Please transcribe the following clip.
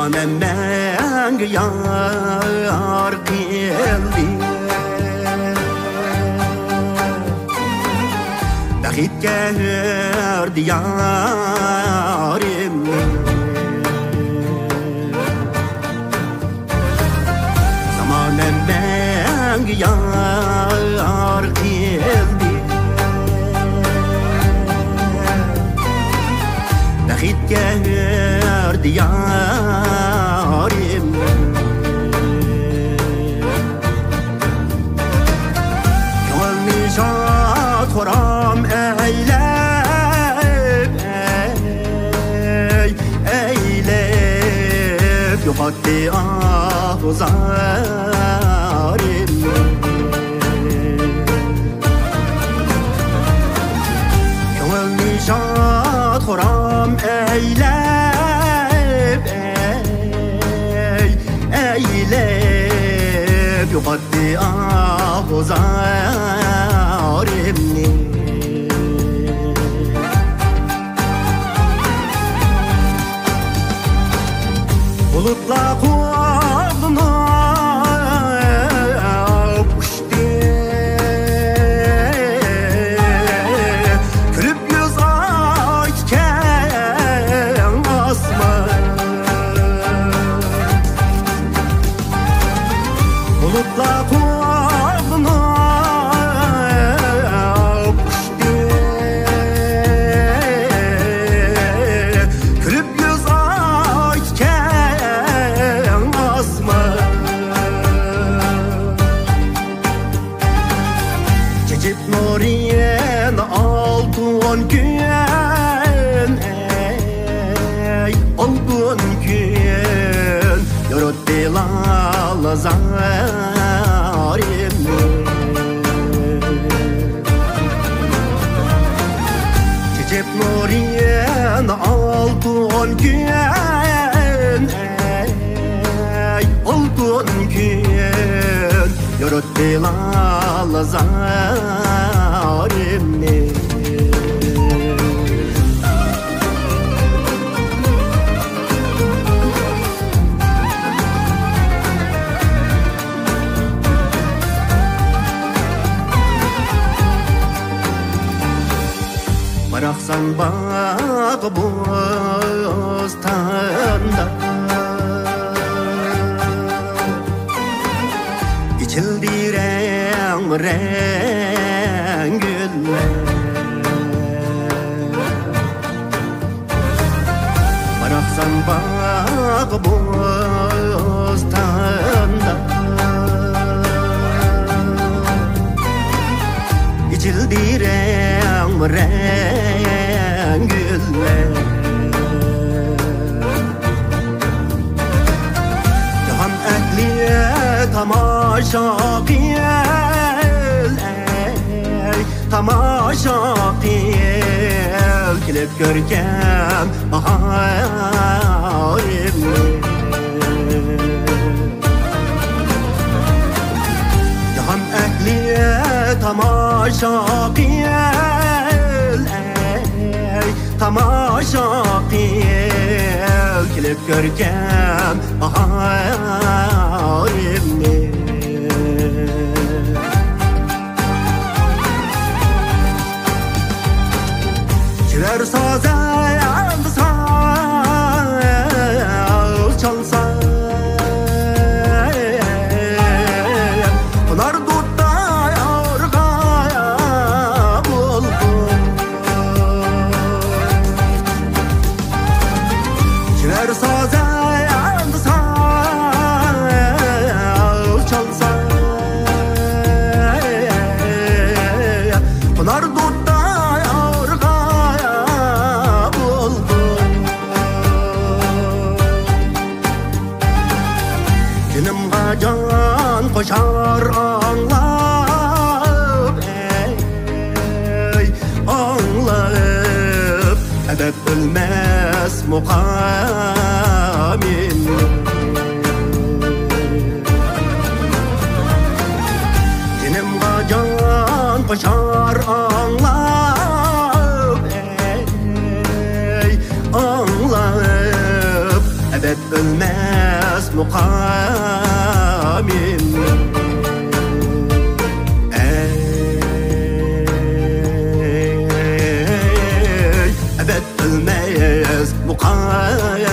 Zamanem ben yar kıldı Bakit gördü yarim Zamanem ben yar kıldı Bakit gördü yarim Gönlü şad horam eylep Yuhattı ah zarim Gönlü şad horam eylep Yuhattı ah zarimni Bulutla kovduna uçtu Külüp yüz açken asman Bulutla kovduna uçtu Külüp yüz açken Çeçip nuriyen altın gün Altın gün Yorut bilal zarim Çeçip nuriyen altın gün Altın gün Yorut bilal zarimni Bıraksan bak bostanda İçildi renk güller Bıraksan bak bostanda İçildi renk güller Cihan ehliye tamaşa Tamaşa kıl Kilip görkem baharim Cihan ehliye tamaşa kıl Tamaşa kıl Kilip görkem baharim Çiver sazen saz çalsa Pınar dutta yorgaya buldum Çiver sazen saz çalsa Pınar dutta Can koşar anlayıp anlayıp Edep ölmez mukamin Dinim can koşar anlayıp anlayıp ebed ölmez mukamin. Ebed ölmez mukamin.